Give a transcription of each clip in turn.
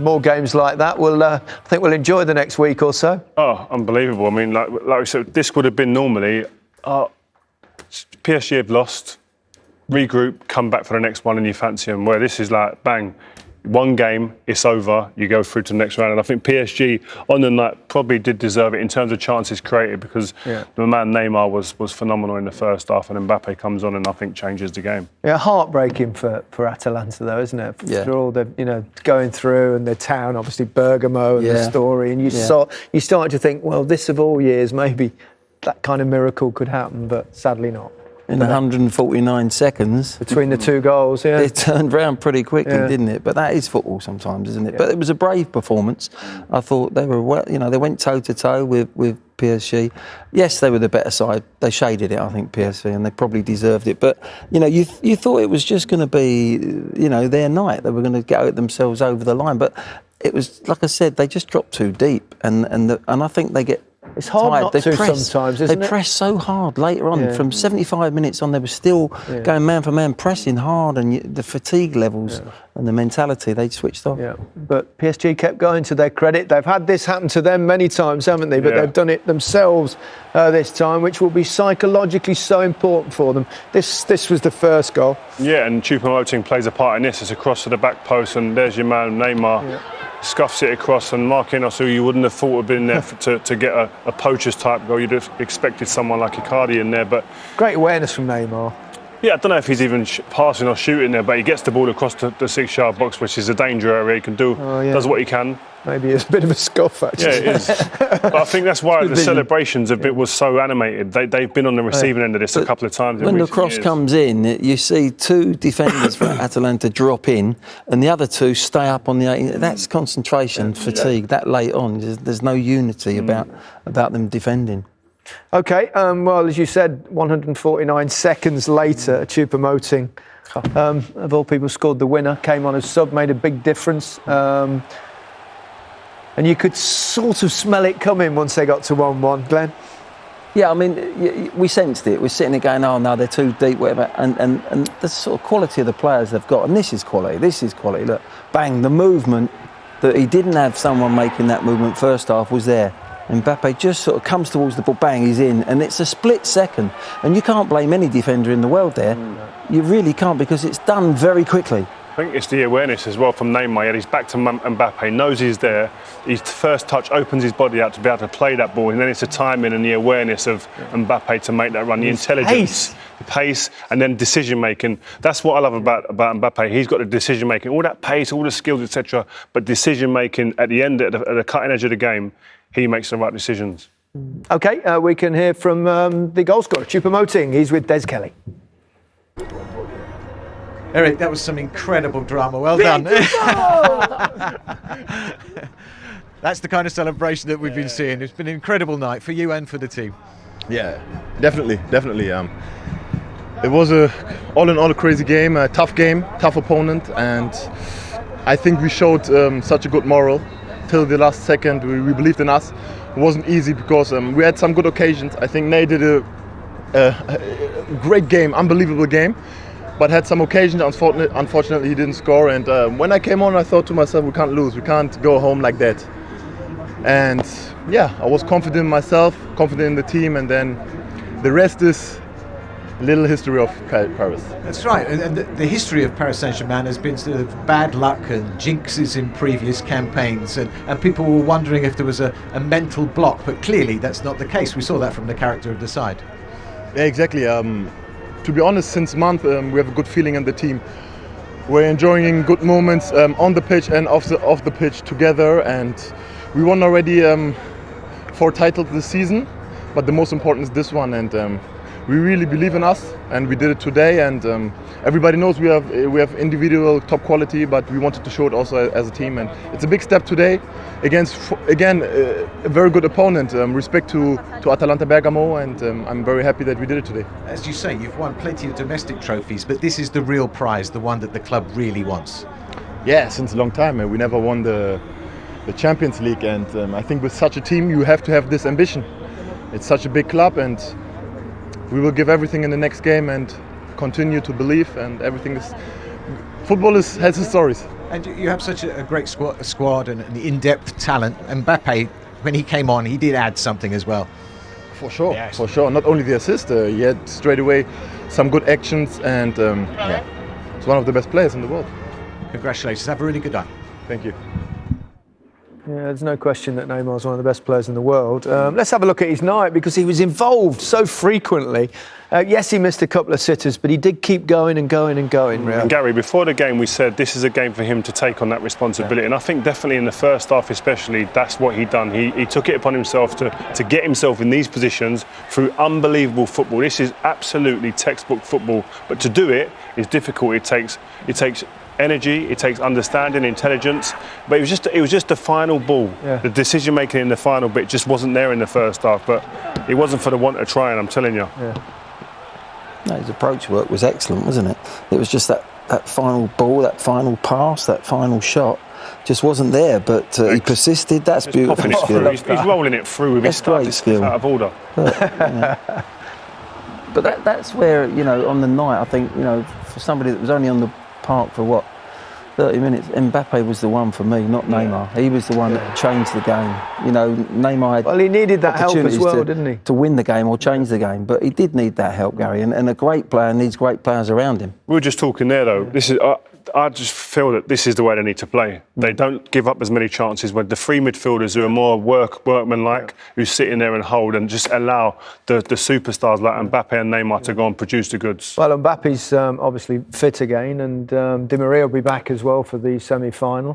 more games like that. I think we'll enjoy the next week or so. Oh, unbelievable. I mean, like we said, this would have been normally... PSG have lost, regroup, come back for the next one and you fancy them, where this is like, bang, one game, it's over, you go through to the next round. And I think PSG on the night probably did deserve it in terms of chances created, because the man Neymar was phenomenal in the first half, and Mbappe comes on and I think changes the game. Yeah, heartbreaking for Atalanta though, isn't it? For all the, going through, and the town, obviously Bergamo and the story, and you started to think, well, this of all years, maybe that kind of miracle could happen, but sadly not. In 149 seconds between the two goals, it turned round pretty quickly, didn't it? But that is football sometimes, isn't it? But it was a brave performance. I thought they were they went toe to toe with PSG. Yes, they were the better side. They shaded it, I think, PSG, and they probably deserved it. But you thought it was just going to be their night. They were going to get themselves over the line. But it was, like I said, they just dropped too deep, and I think they get. It's hard not to sometimes, isn't it? They pressed so hard later on. From 75 minutes on, they were still going man for man, pressing hard, and the fatigue levels and the mentality, they switched off. Yeah, but PSG kept going, to their credit. They've had this happen to them many times, haven't they? But they've done it themselves this time, which will be psychologically so important for them. This was the first goal. Yeah, and Choupo-Moting plays a part in this. It's a cross to the back post, and there's your man, Neymar. Yeah. Scuffs it across, and Marquinhos, who you wouldn't have thought would have been there to get a poacher's type goal. You'd have expected someone like Icardi in there, but... Great awareness from Neymar. Yeah, I don't know if he's even passing or shooting there, but he gets the ball across the 6-yard box, which is a danger area. He can does what he can. Maybe it's a bit of a scuff, actually. Yeah, it is. But I think that's why the celebrations was so animated. They've been on the receiving end of this a couple of times. When the cross comes in, you see two defenders for Atalanta drop in, and the other two stay up on the 18. That's concentration, fatigue. That late on, there's no unity about them defending. OK, well, as you said, 149 seconds later, Choupo-Moting, of all people, scored the winner, came on as sub, made a big difference. And you could sort of smell it coming once they got to 1-1, Glenn. Yeah, I mean, we sensed it. We're sitting there going, oh, no, they're too deep, whatever. And the sort of quality of the players they've got, and this is quality. Look, bang, the movement that he didn't have someone making that movement first half was there. Mbappe just sort of comes towards the ball, bang, he's in. And it's a split second. And you can't blame any defender in the world there. You really can't, because it's done very quickly. I think it's the awareness as well from Neymar. He's back to Mbappe, knows he's there. His first touch opens his body out to be able to play that ball, and then it's the timing and the awareness of Mbappe to make that run, the intelligence, the pace, and then decision making. That's what I love about Mbappe. He's got the decision making, all that pace, all the skills, etc. But decision making at the end, at the cutting edge of the game, he makes the right decisions. OK, we can hear from the goal scorer, Choupo-Moting. He's with Des Kelly. Eric, that was some incredible drama. Well done. That's the kind of celebration that we've been seeing. It's been an incredible night for you and for the team. Yeah, definitely. It was all in all a crazy game, a tough opponent, and I think we showed such a good moral till the last second. We believed in us. It wasn't easy because we had some good occasions. I think Ney did a great game, unbelievable game. But had some occasions, unfortunately he didn't score, and when I came on I thought to myself, we can't lose, we can't go home like that. And yeah, I was confident in myself, confident in the team, and then the rest is a little history of Paris. That's right, and the history of Paris Saint-Germain has been sort of bad luck and jinxes in previous campaigns, and people were wondering if there was a mental block, but clearly that's not the case. We saw that from the character of the side. Yeah, exactly. To be honest, since month we have a good feeling in the team. We're enjoying good moments on the pitch and off the pitch together, and we won already 4 titles this season, but the most important is this one, and we really believe in us, and we did it today, and everybody knows we have individual top quality, but we wanted to show it also as a team, and it's a big step today against a very good opponent. Respect to Atalanta Bergamo, and I'm very happy that we did it today. As you say, you've won plenty of domestic trophies, but this is the real prize, the one that the club really wants. Yeah, since a long time. We never won the Champions League, and I think with such a team you have to have this ambition. It's such a big club, and we will give everything in the next game and continue to believe, and everything is... Football has its stories. And you have such a great squad and the in-depth talent. Mbappe, when he came on, he did add something as well. For sure. Not only the assist, he had straight away some good actions, and he's one of the best players in the world. Congratulations. Have a really good night. Thank you. Yeah, there's no question that Neymar's one of the best players in the world. Let's have a look at his night, because he was involved so frequently. Yes, he missed a couple of sitters, but he did keep going and going and going. Really. And Gary, before the game, we said this is a game for him to take on that responsibility. Yeah. And I think definitely in the first half especially, that's what he done. He took it upon himself to get himself in these positions through unbelievable football. This is absolutely textbook football. But to do it is difficult. It takes energy, it takes understanding, intelligence, but it was just the final ball. Yeah. The decision making in the final bit just wasn't there in the first half, but it wasn't for the want of trying, I'm telling you. Yeah. No, his approach work was excellent, wasn't it? It was just that final ball, that final pass, that final shot just wasn't there, but he persisted. That's beautiful. He's rolling it through with his stuff. It's out of order. But that's where, on the night, I think, for somebody that was only on the park for 30 minutes, Mbappe was the one for me, not Neymar. He was the one that changed the game. Neymar had he needed that help as well, didn't he? To win the game or change the game, but he did need that help, Gary, and a great player needs great players around him. We were just talking there, though. This is. I just feel that this is the way they need to play. They don't give up as many chances when the three midfielders who are more workmanlike, who sit in there and hold and just allow the superstars like Mbappe and Neymar to go and produce the goods. Well, Mbappe's obviously fit again, and Di Maria will be back as well for the semi-final,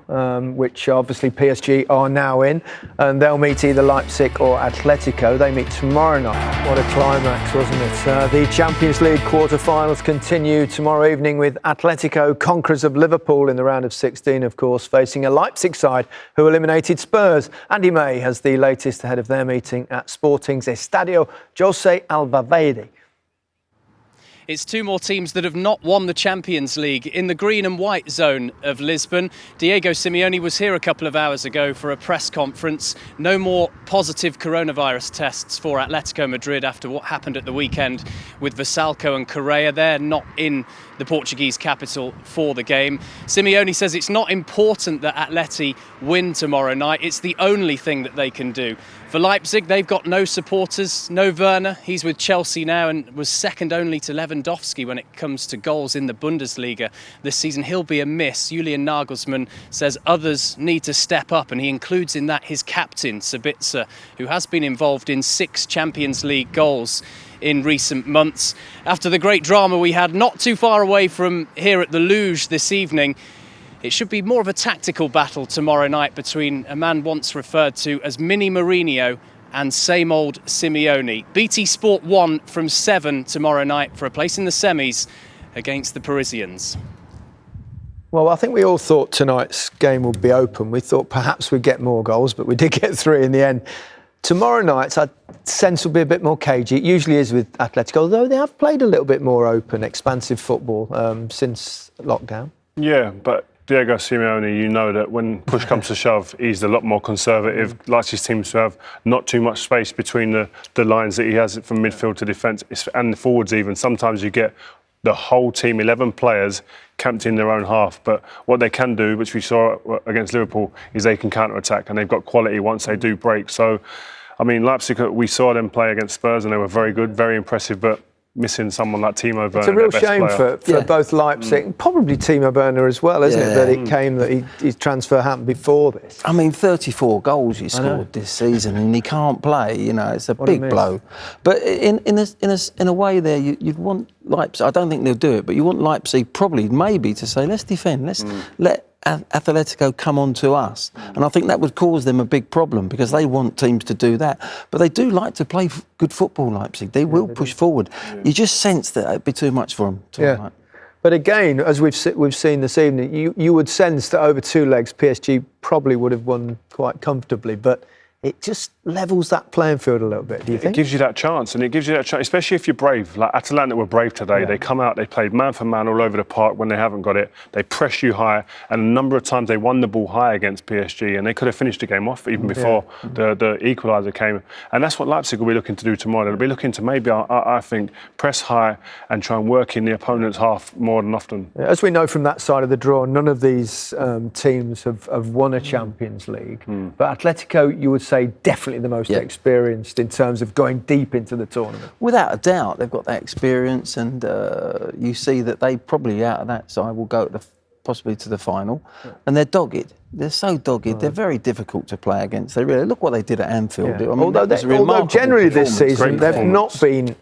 which obviously PSG are now in, and they'll meet either Leipzig or Atletico. They meet tomorrow night. What a climax, wasn't it? The Champions League quarter-finals continue tomorrow evening with Atletico, conquerors of Liverpool in the round of 16, of course, facing a Leipzig side who eliminated Spurs. Andy May has the latest ahead of their meeting at Sporting's Estadio José Alvalade. It's two more teams that have not won the Champions League in the green and white zone of Lisbon. Diego Simeone was here a couple of hours ago for a press conference. No more positive coronavirus tests for Atletico Madrid after what happened at the weekend with Vasalco and Correa. They're not in the Portuguese capital for the game. Simeone says it's not important that Atleti win tomorrow night. It's the only thing that they can do. For Leipzig, they've got no supporters, no Werner. He's with Chelsea now and was second only to Lewandowski when it comes to goals in the Bundesliga this season. He'll be a miss. Julian Nagelsmann says others need to step up, and he includes in that his captain, Sabitzer, who has been involved in 6 Champions League goals in recent months. After the great drama we had not too far away from here at the Luge this evening, it should be more of a tactical battle tomorrow night between a man once referred to as Mini Mourinho and same old Simeone. BT Sport 1 from 7 tomorrow night for a place in the semis against the Parisians. Well, I think we all thought tonight's game would be open. We thought perhaps we'd get more goals, but we did get 3 in the end. Tomorrow night's, I sense, will be a bit more cagey. It usually is with Atletico, although they have played a little bit more open, expansive football since lockdown. Yeah, but Diego Simeone, you know that when push comes to shove, he's a lot more conservative. Likes his teams to have not too much space between the lines that he has from midfield to defence and the forwards even. Sometimes you get the whole team, 11 players, camped in their own half. But what they can do, which we saw against Liverpool, is they can counter-attack, and they've got quality once they do break. So, I mean, Leipzig, we saw them play against Spurs, and they were very good, very impressive, but missing someone like Timo Werner. It's a real shame for both Leipzig, probably Timo Werner as well, isn't it, that it came that his transfer happened before this. I mean, 34 goals he scored this season, and he can't play. It's a big blow. But in a way, there you'd want Leipzig. I don't think they'll do it, but you want Leipzig maybe to say, let's defend, let's let Atletico come on to us. And I think that would cause them a big problem because they want teams to do that. But they do like to play good football, Leipzig. They will push forward. Yeah. You just sense that it'd be too much for them tonight. But again, as we've seen this evening, you would sense that over 2 legs, PSG probably would have won quite comfortably. But it just levels that playing field a little bit, do you think? It gives you that chance, and it gives you that chance, especially if you're brave. Like Atalanta were brave today. Yeah. They come out, they played man for man all over the park when they haven't got it. They press you high, and a number of times they won the ball high against PSG, and they could have finished the game off even before the equaliser came. And that's what Leipzig will be looking to do tomorrow. They'll be looking to maybe, I think, press high and try and work in the opponent's half more than often. As we know from that side of the draw, none of these teams have won a Champions League. But Atletico, you would say, definitely the most experienced in terms of going deep into the tournament. Without a doubt, they've got that experience, and you see that they probably out of that side will go to possibly to the final. And they're dogged. They're so dogged. They're very difficult to play against. They really look what they did at Anfield. Yeah. I mean, although generally this season they've not been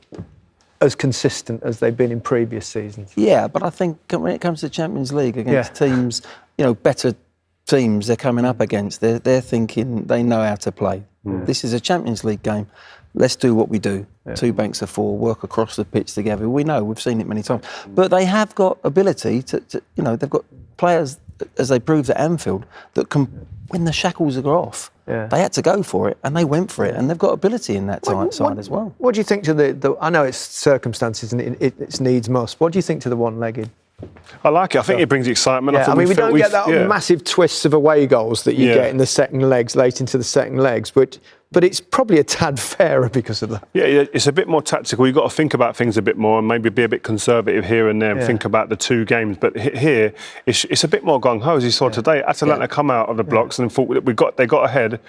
as consistent as they've been in previous seasons. Yeah, but I think when it comes to Champions League against teams, better teams they're coming up against, they're thinking they know how to play. This is a Champions League game. Let's do what we do. 2 banks of 4, work across the pitch together. We know, we've seen it many times. But they have got ability to they've got players, as they proved at Anfield, that can, when the shackles are off, they had to go for it, and they went for it, and they've got ability in that side as well. What do you think to the I know it's circumstances and it's needs must. What do you think to the one-legged? I like it. I think it brings excitement. Yeah, we don't get that massive twists of away goals that you get in the second legs, late into the second legs, but it's probably a tad fairer because of that. Yeah, it's a bit more tactical. You've got to think about things a bit more and maybe be a bit conservative here and there and think about the 2 games. But here, it's a bit more gung-ho, as you saw today. Atalanta come out of the blocks and thought they got ahead,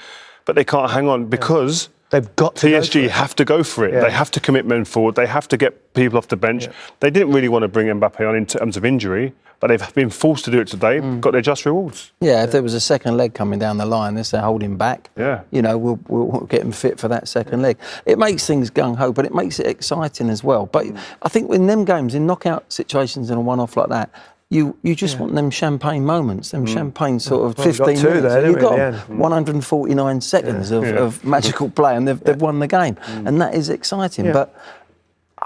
but they can't hang on because... They've got to PSG have to go for it. They have to commit men forward. They have to get people off the bench. They didn't really want to bring Mbappe on in terms of injury, but they've been forced to do it today. Got their just rewards. Yeah, if there was a second leg coming down the line, they say hold him back. Yeah, we'll get him fit for that second leg. It makes things gung ho, but it makes it exciting as well. But I think in them games, in knockout situations, in a one-off like that, you just want them champagne moments, them champagne sort of 15 minutes. There, you've got 149 seconds of magical play, and they've won the game, and that is exciting. But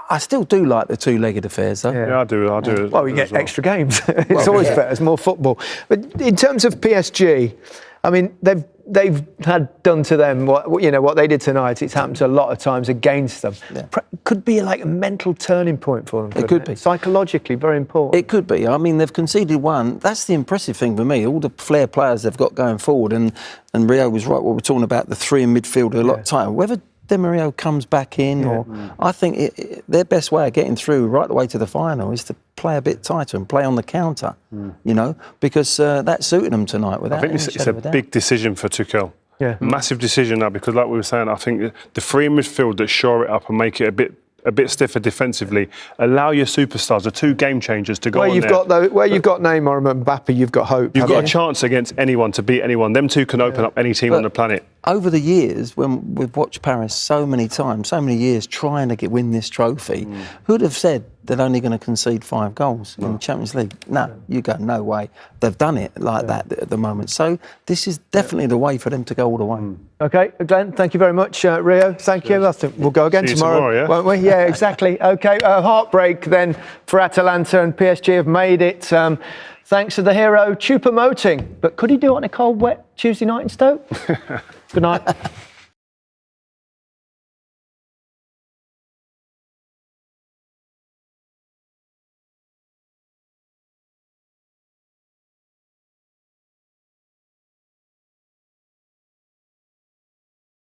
I still do like the 2-legged affairs, though. Yeah, I do. Well, you get extra games. It's always better. It's more football. But in terms of PSG, I mean, they've had done to them what they did tonight. It's happened to a lot of times against them. Yeah. Could be like a mental turning point for them. It could be psychologically very important. It could be. I mean, they've conceded 1. That's the impressive thing for me. All the flair players they've got going forward, and Rio was right. What we're talking about, the 3 in midfield are a lot tighter. Whether Di Maria comes back in, or I think their best way of getting through right the way to the final is to play a bit tighter and play on the counter, because that suited them tonight. I think it's a big decision for Tuchel. Yeah, massive decision now, because like we were saying, I think the 3 in midfield that shore it up and make it a bit stiffer defensively, allow your superstars, the 2 game changers, to go on there. Where you've got Neymar and Mbappe, you've got hope. You've got a chance against anyone to beat anyone. Them 2 can open up any team on the planet. Over the years, when we've watched Paris so many times, so many years trying to win this trophy, who'd have said they're only going to concede 5 goals in the Champions League? No, you go, no way. They've done it like that at the moment. So this is definitely the way for them to go all the way. OK, Glenn, thank you very much. Rio, thank you. I think we'll go again tomorrow, won't we? Yeah, exactly. OK, heartbreak then for Atalanta, and PSG have made it. Thanks to the hero, Choupo-Moting. But could he do it on a cold, wet Tuesday night in Stoke? Good night.